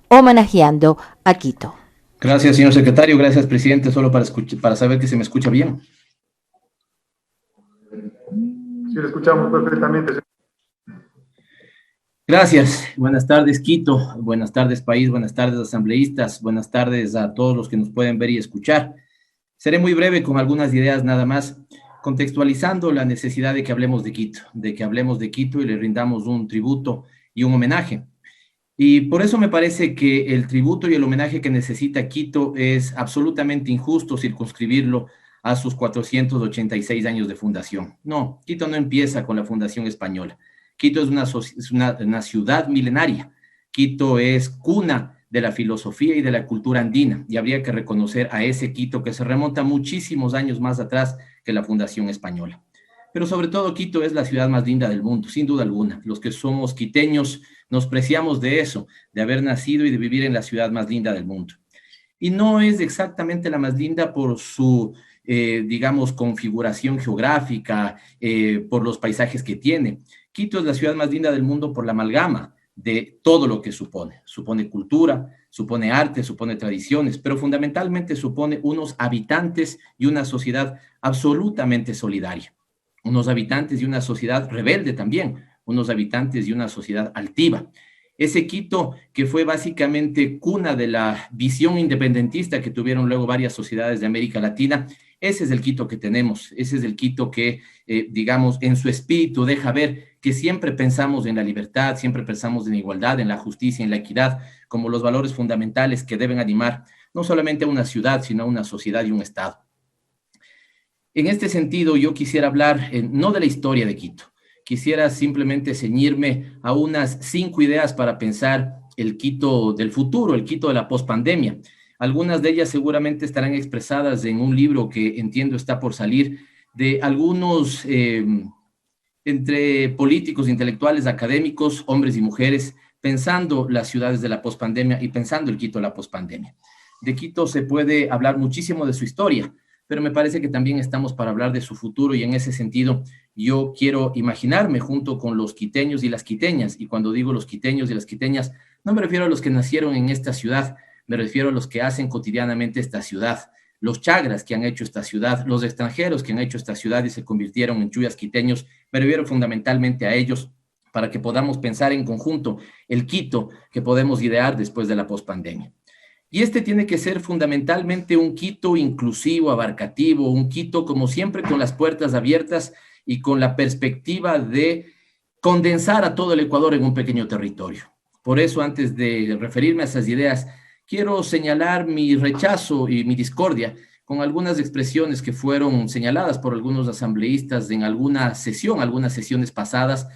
homenajeando a Quito. Gracias, señor secretario. Gracias, presidente. Solo para saber que se me escucha bien. Sí, lo escuchamos perfectamente. Gracias. Buenas tardes, Quito. Buenas tardes, país. Buenas tardes, asambleístas. Buenas tardes a todos los que nos pueden ver y escuchar. Seré muy breve con algunas ideas nada más, contextualizando la necesidad de que hablemos de Quito y le rindamos un tributo y un homenaje. Y por eso me parece que el tributo y el homenaje que necesita Quito es absolutamente injusto circunscribirlo a sus 486 años de fundación. No, Quito no empieza con la fundación española. Quito es una ciudad milenaria. Quito es cuna de la filosofía y de la cultura andina, y habría que reconocer a ese Quito que se remonta muchísimos años más atrás que la fundación española. Pero sobre todo Quito es la ciudad más linda del mundo, sin duda alguna. Los que somos quiteños nos preciamos de eso, de haber nacido y de vivir en la ciudad más linda del mundo. Y no es exactamente la más linda por su, digamos, configuración geográfica, por los paisajes que tiene. Quito es la ciudad más linda del mundo por la amalgama de todo lo que supone. Supone cultura, supone arte, supone tradiciones, pero fundamentalmente supone unos habitantes y una sociedad absolutamente solidaria. Unos habitantes y una sociedad rebelde también, unos habitantes y una sociedad altiva. Ese Quito que fue básicamente cuna de la visión independentista que tuvieron luego varias sociedades de América Latina, ese es el Quito que tenemos, ese es el Quito que, digamos, en su espíritu deja ver que siempre pensamos en la libertad, siempre pensamos en la igualdad, en la justicia, en la equidad, como los valores fundamentales que deben animar no solamente a una ciudad, sino a una sociedad y un Estado. En este sentido, yo quisiera hablar no de la historia de Quito, quisiera simplemente ceñirme a unas 5 ideas para pensar el Quito del futuro, el Quito de la pospandemia. Algunas de ellas seguramente estarán expresadas en un libro que entiendo está por salir de algunos entre políticos, intelectuales, académicos, hombres y mujeres, pensando las ciudades de la pospandemia y pensando el Quito de la pospandemia. De Quito se puede hablar muchísimo de su historia, pero me parece que también estamos para hablar de su futuro y en ese sentido yo quiero imaginarme junto con los quiteños y las quiteñas, y cuando digo los quiteños y las quiteñas, no me refiero a los que nacieron en esta ciudad, me refiero a los que hacen cotidianamente esta ciudad, los chagras que han hecho esta ciudad, los extranjeros que han hecho esta ciudad y se convirtieron en chuyas quiteños, me refiero fundamentalmente a ellos para que podamos pensar en conjunto el Quito que podemos idear después de la pospandemia. Y este tiene que ser fundamentalmente un Quito inclusivo, abarcativo, un Quito como siempre con las puertas abiertas y con la perspectiva de condensar a todo el Ecuador en un pequeño territorio. Por eso, antes de referirme a esas ideas, quiero señalar mi rechazo y mi discordia con algunas expresiones que fueron señaladas por algunos asambleístas en alguna sesión, algunas sesiones pasadas,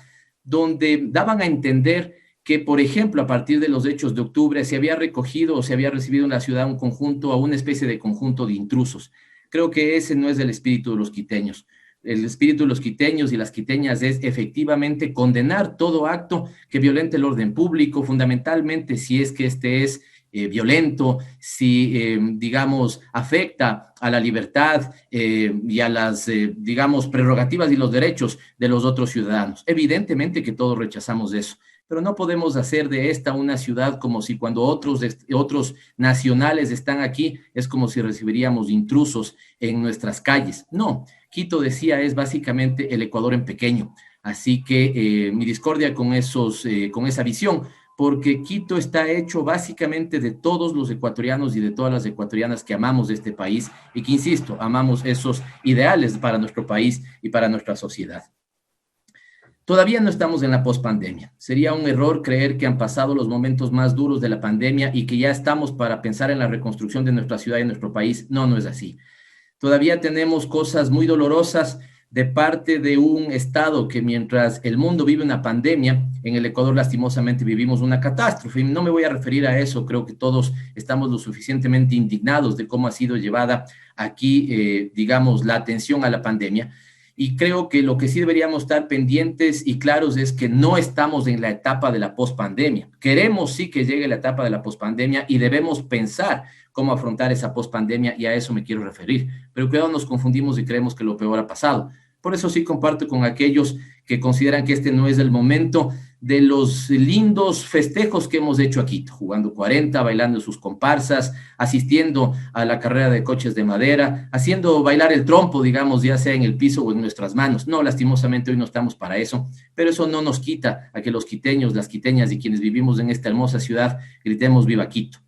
donde daban a entender que, por ejemplo, a partir de los hechos de octubre se había recogido o se había recibido en la ciudad un conjunto, a una especie de conjunto de intrusos. Creo que ese no es el espíritu de los quiteños. El espíritu de los quiteños y las quiteñas es efectivamente condenar todo acto que violente el orden público, fundamentalmente si es que este es violento, si, digamos, afecta a la libertad y a las, digamos, prerrogativas y los derechos de los otros ciudadanos. Evidentemente que todos rechazamos eso, pero no podemos hacer de esta una ciudad como si cuando otros nacionales están aquí es como si recibiríamos intrusos en nuestras calles. No, Quito, decía, es básicamente el Ecuador en pequeño. Así que mi discordia con esa visión, porque Quito está hecho básicamente de todos los ecuatorianos y de todas las ecuatorianas que amamos este país y que, insisto, amamos esos ideales para nuestro país y para nuestra sociedad. Todavía no estamos en la pospandemia. Sería un error creer que han pasado los momentos más duros de la pandemia y que ya estamos para pensar en la reconstrucción de nuestra ciudad y nuestro país. No, no es así. Todavía tenemos cosas muy dolorosas de parte de un Estado que mientras el mundo vive una pandemia, en el Ecuador lastimosamente vivimos una catástrofe. No me voy a referir a eso, creo que todos estamos lo suficientemente indignados de cómo ha sido llevada aquí, digamos, la atención a la pandemia. Y creo que lo que sí deberíamos estar pendientes y claros es que no estamos en la etapa de la pospandemia. Queremos sí que llegue la etapa de la pospandemia y debemos pensar cómo afrontar esa pospandemia y a eso me quiero referir. Pero cuidado, nos confundimos y creemos que lo peor ha pasado. Por eso sí comparto con aquellos que consideran que este no es el momento de los lindos festejos que hemos hecho aquí, jugando 40, bailando sus comparsas, asistiendo a la carrera de coches de madera, haciendo bailar el trompo, digamos, ya sea en el piso o en nuestras manos. No, lastimosamente hoy no estamos para eso, pero eso no nos quita a que los quiteños, las quiteñas y quienes vivimos en esta hermosa ciudad gritemos ¡Viva Quito!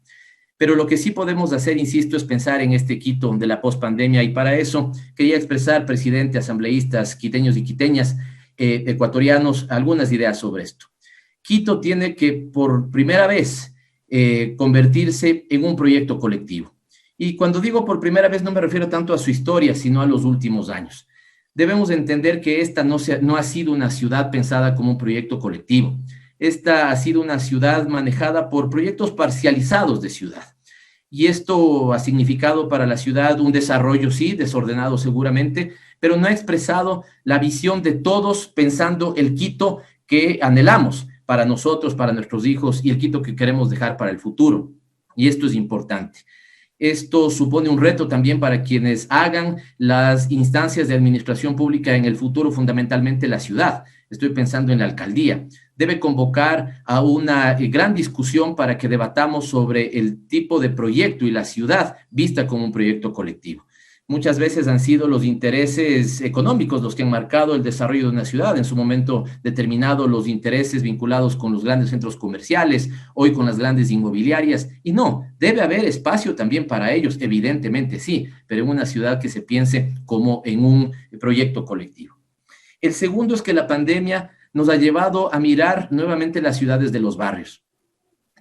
Pero lo que sí podemos hacer, insisto, es pensar en este Quito de la pospandemia, y para eso quería expresar, presidente, asambleístas, quiteños y quiteñas, ecuatorianos, algunas ideas sobre esto. Quito tiene que, por primera vez, convertirse en un proyecto colectivo. Y cuando digo por primera vez no me refiero tanto a su historia, sino a los últimos años. Debemos entender que esta no ha sido una ciudad pensada como un proyecto colectivo. Esta ha sido una ciudad manejada por proyectos parcializados de ciudad. Y esto ha significado para la ciudad un desarrollo, sí, desordenado seguramente, pero no ha expresado la visión de todos pensando el Quito que anhelamos para nosotros, para nuestros hijos, y el Quito que queremos dejar para el futuro. Y esto es importante. Esto supone un reto también para quienes hagan las instancias de administración pública en el futuro, fundamentalmente la ciudad. Estoy pensando en la alcaldía. Debe convocar a una gran discusión para que debatamos sobre el tipo de proyecto y la ciudad vista como un proyecto colectivo. Muchas veces han sido los intereses económicos los que han marcado el desarrollo de una ciudad, en su momento determinado los intereses vinculados con los grandes centros comerciales, hoy con las grandes inmobiliarias, y no, debe haber espacio también para ellos, evidentemente sí, pero en una ciudad que se piense como en un proyecto colectivo. El segundo es que la pandemia nos ha llevado a mirar nuevamente las ciudades de los barrios.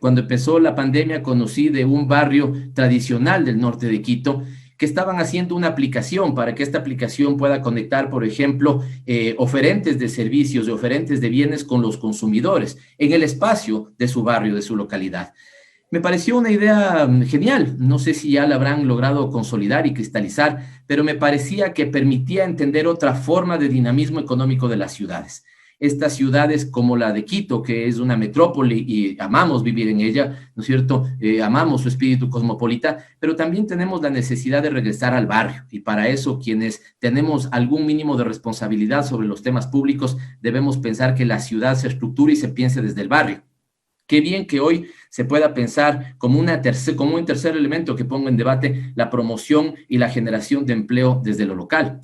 Cuando empezó la pandemia conocí de un barrio tradicional del norte de Quito que estaban haciendo una aplicación para que esta aplicación pueda conectar, por ejemplo, oferentes de servicios y oferentes de bienes con los consumidores en el espacio de su barrio, de su localidad. Me pareció una idea genial, no sé si ya la habrán logrado consolidar y cristalizar, pero me parecía que permitía entender otra forma de dinamismo económico de las ciudades. Estas ciudades como la de Quito, que es una metrópoli y amamos vivir en ella, ¿no es cierto? Amamos su espíritu cosmopolita, pero también tenemos la necesidad de regresar al barrio, y para eso quienes tenemos algún mínimo de responsabilidad sobre los temas públicos debemos pensar que la ciudad se estructure y se piense desde el barrio. Qué bien que hoy se pueda pensar como un tercer elemento que ponga en debate la promoción y la generación de empleo desde lo local.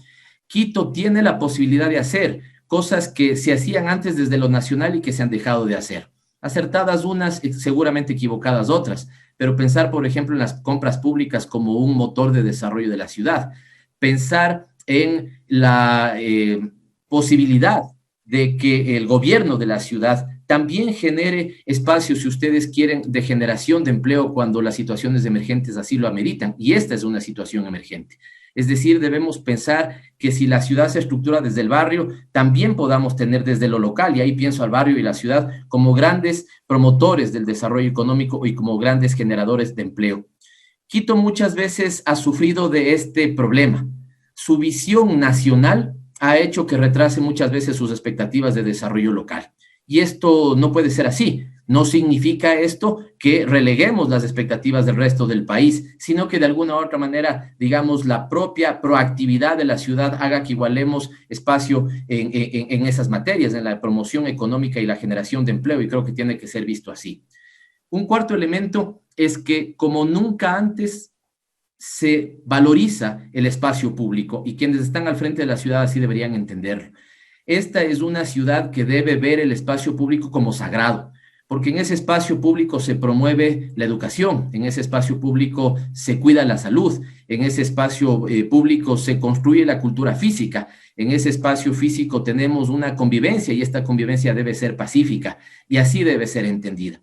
Quito tiene la posibilidad de hacer cosas que se hacían antes desde lo nacional y que se han dejado de hacer. Acertadas unas, seguramente equivocadas otras, pero pensar, por ejemplo, en las compras públicas como un motor de desarrollo de la ciudad. Pensar en la posibilidad de que el gobierno de la ciudad también genere espacios, si ustedes quieren, de generación de empleo cuando las situaciones emergentes así lo ameritan, y esta es una situación emergente. Es decir, debemos pensar que si la ciudad se estructura desde el barrio, también podamos tener desde lo local, y ahí pienso al barrio y la ciudad como grandes promotores del desarrollo económico y como grandes generadores de empleo. Quito muchas veces ha sufrido de este problema. Su visión nacional ha hecho que retrase muchas veces sus expectativas de desarrollo local. Y esto no puede ser así. No significa esto que releguemos las expectativas del resto del país, sino que de alguna u otra manera, digamos, la propia proactividad de la ciudad haga que igualemos espacio en esas materias, en la promoción económica y la generación de empleo, y creo que tiene que ser visto así. Un cuarto elemento es que, como nunca antes, se valoriza el espacio público, y quienes están al frente de la ciudad así deberían entenderlo. Esta es una ciudad que debe ver el espacio público como sagrado, porque en ese espacio público se promueve la educación, en ese espacio público se cuida la salud, en ese espacio público se construye la cultura física, en ese espacio físico tenemos una convivencia, y esta convivencia debe ser pacífica, y así debe ser entendida.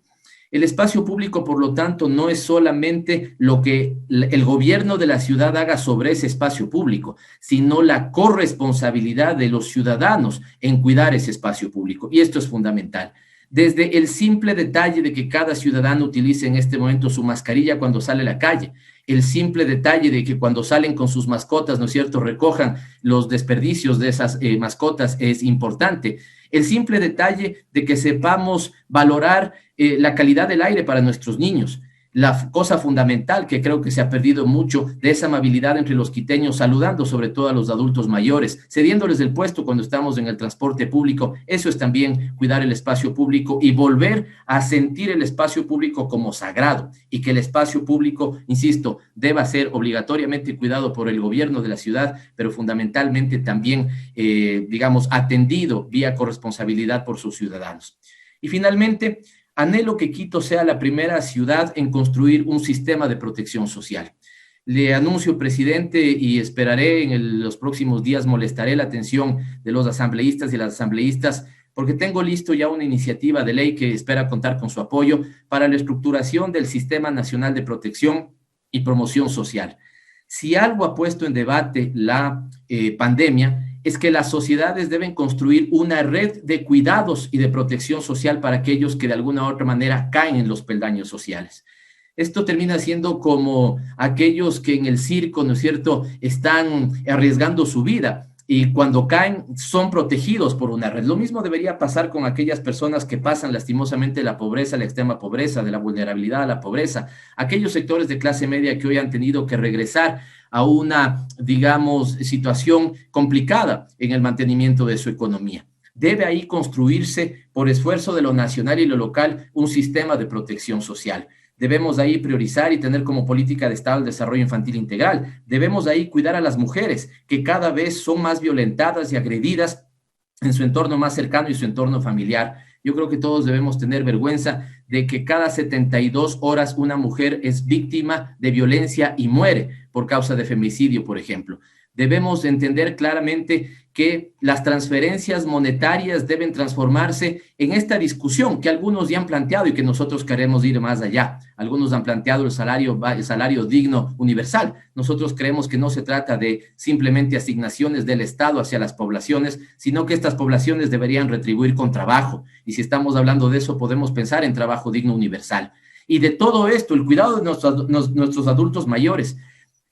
El espacio público, por lo tanto, no es solamente lo que el gobierno de la ciudad haga sobre ese espacio público, sino la corresponsabilidad de los ciudadanos en cuidar ese espacio público. Y esto es fundamental. Desde el simple detalle de que cada ciudadano utilice en este momento su mascarilla cuando sale a la calle, el simple detalle de que cuando salen con sus mascotas, ¿no es cierto?, recojan los desperdicios de esas mascotas es importante. El simple detalle de que sepamos valorar la calidad del aire para nuestros niños. la cosa fundamental que creo que se ha perdido mucho de esa amabilidad entre los quiteños, saludando sobre todo a los adultos mayores, cediéndoles el puesto cuando estamos en el transporte público. Eso es también cuidar el espacio público y volver a sentir el espacio público como sagrado, y que el espacio público, insisto, deba ser obligatoriamente cuidado por el gobierno de la ciudad, pero fundamentalmente también, digamos, atendido vía corresponsabilidad por sus ciudadanos. Y finalmente, anhelo que Quito sea la primera ciudad en construir un sistema de protección social. Le anuncio, presidente, y esperaré los próximos días, molestaré la atención de los asambleístas y las asambleístas, porque tengo listo ya una iniciativa de ley que espera contar con su apoyo para la estructuración del Sistema Nacional de Protección y Promoción Social. Si algo ha puesto en debate la pandemia, es que las sociedades deben construir una red de cuidados y de protección social para aquellos que de alguna u otra manera caen en los peldaños sociales. Esto termina siendo como aquellos que en el circo, ¿no es cierto?, están arriesgando su vida y cuando caen son protegidos por una red. Lo mismo debería pasar con aquellas personas que pasan lastimosamente de la pobreza a la extrema pobreza, de la vulnerabilidad a la pobreza, aquellos sectores de clase media que hoy han tenido que regresar a una, digamos, situación complicada en el mantenimiento de su economía. Debe ahí construirse, por esfuerzo de lo nacional y lo local, un sistema de protección social. Debemos ahí priorizar y tener como política de Estado el desarrollo infantil integral. Debemos ahí cuidar a las mujeres, que cada vez son más violentadas y agredidas en su entorno más cercano y su entorno familiar. Yo creo que todos debemos tener vergüenza de que cada 72 horas una mujer es víctima de violencia y muere por causa de femicidio, por ejemplo. Debemos entender claramente que las transferencias monetarias deben transformarse en esta discusión que algunos ya han planteado y que nosotros queremos ir más allá. Algunos han planteado el salario digno universal. Nosotros creemos que no se trata de simplemente asignaciones del Estado hacia las poblaciones, sino que estas poblaciones deberían retribuir con trabajo. Y si estamos hablando de eso, podemos pensar en trabajo digno universal. Y de todo esto, el cuidado de nuestros adultos mayores.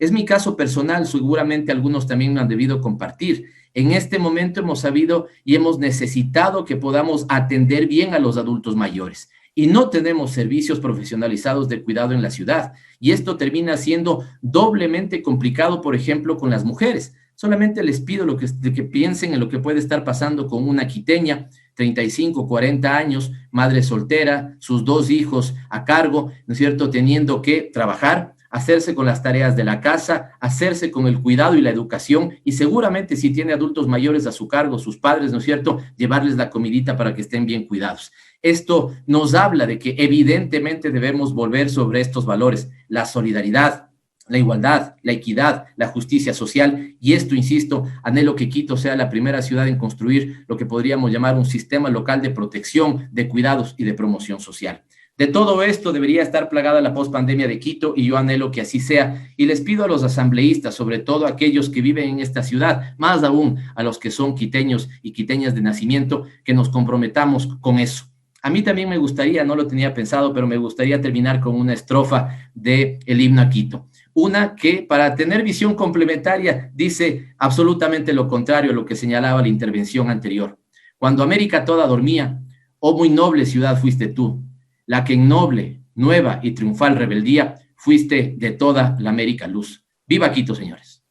Es mi caso personal, seguramente algunos también me han debido compartir. En este momento hemos sabido y hemos necesitado que podamos atender bien a los adultos mayores y no tenemos servicios profesionalizados de cuidado en la ciudad. Y esto termina siendo doblemente complicado, por ejemplo, con las mujeres. Solamente les pido que piensen en lo que puede estar pasando con una quiteña, 35, 40 años, madre soltera, sus 2 hijos a cargo, ¿no es cierto?, teniendo que trabajar, hacerse con las tareas de la casa, hacerse con el cuidado y la educación, y seguramente si tiene adultos mayores a su cargo, sus padres, ¿no es cierto?, llevarles la comidita para que estén bien cuidados. Esto nos habla de que evidentemente debemos volver sobre estos valores, la solidaridad, la igualdad, la equidad, la justicia social, y esto, insisto, anhelo que Quito sea la primera ciudad en construir lo que podríamos llamar un sistema local de protección, de cuidados y de promoción social. De todo esto debería estar plagada la pospandemia de Quito y yo anhelo que así sea. Y les pido a los asambleístas, sobre todo a aquellos que viven en esta ciudad, más aún a los que son quiteños y quiteñas de nacimiento, que nos comprometamos con eso. A mí también me gustaría, no lo tenía pensado, pero me gustaría terminar con una estrofa del himno a Quito. Una que, para tener visión complementaria, dice absolutamente lo contrario a lo que señalaba la intervención anterior. Cuando América toda dormía, oh muy noble ciudad fuiste tú, la que en noble, nueva y triunfal rebeldía fuiste de toda la América luz. ¡Viva Quito, señores!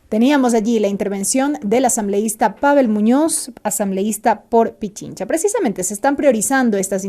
Teníamos allí la intervención del asambleísta Pavel Muñoz, asambleísta por Pichincha. Precisamente se están priorizando estas